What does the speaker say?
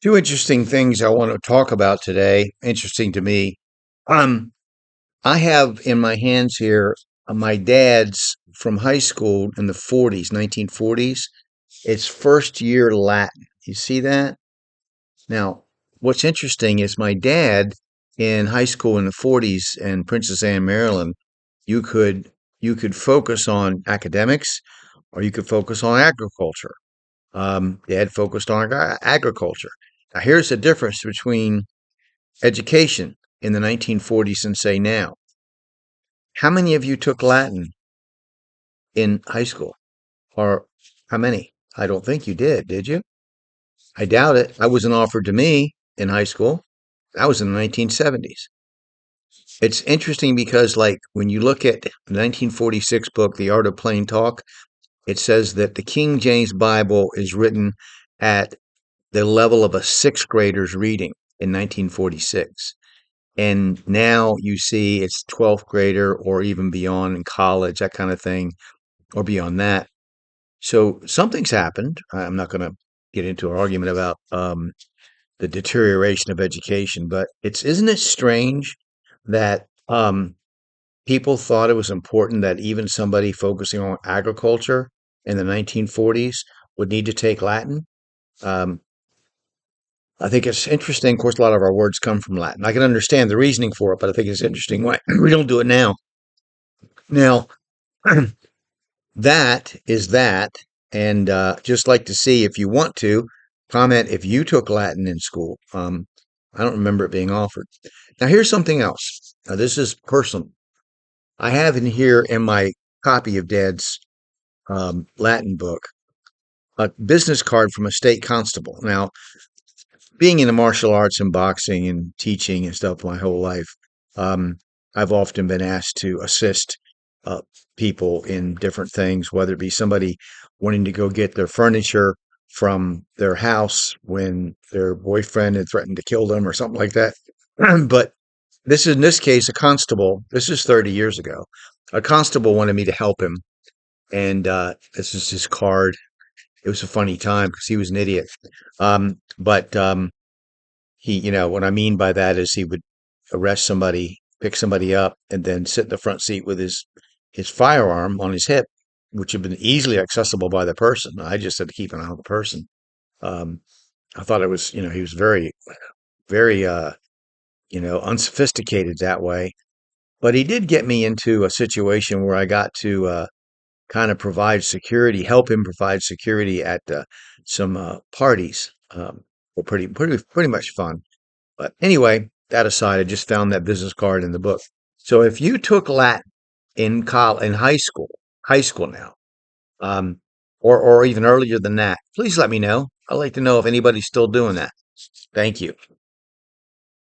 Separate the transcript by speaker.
Speaker 1: Two interesting things I want to talk about today. Interesting to me. Um, I have in my hands here my dad's from high school in the 40s, 1940s. It's first year Latin. You see that? Now, what's interesting is my dad in high school in the 40s in Princess Anne, Maryland, you could you could focus on academics or you could focus on agriculture. Dad focused on agriculture. Now, here's the difference between education in the 1940s and say now. How many of you took Latin in high school? Or how many? I don't think you did you? I doubt it. I wasn't offered to me in high school. That was in the 1970s. It's interesting because, like, when you look at the 1946 book, The Art of Plain Talk, it says that the King James Bible is written at the level of a sixth grader's reading in 1946. And now you see it's 12th grader or even beyond in college, that kind of thing, or beyond that. So something's happened. I'm not going to get into an argument about the deterioration of education, but isn't it strange that people thought it was important that even somebody focusing on agriculture in the 1940s would need to take Latin? Um, I think it's interesting. Of course, a lot of our words come from Latin. I can understand the reasoning for it, but I think it's interesting why we don't do it now. Now, that is that. And just like to see if you want to comment if you took Latin in school. I don't remember it being offered. Now, here's something else. Now, this is personal. I have in here in my copy of Dad's Latin book a business card from a state constable. Now, being in the martial arts and boxing and teaching and stuff my whole life, um, I've often been asked to assist uh, people in different things, whether it be somebody wanting to go get their furniture from their house when their boyfriend had threatened to kill them or something like that. But this is in this case a constable. This is 30 years ago. A constable wanted me to help him, and this is his card. It was a funny time because he was an idiot. But what I mean by that is he would arrest somebody, pick somebody up, and then sit in the front seat with his firearm on his hip, which had been easily accessible by the person. I just had to keep an eye on the person. Um, I thought it was, he was very, very, unsophisticated that way. But he did get me into a situation where I got to kind of provide security, help him provide security at some parties. Were pretty much fun. But anyway, that aside, I just found that business card in the book. So if you took Latin in high school now, um, or even earlier than that, please let me know. I'd like to know if anybody's still doing that. Thank you.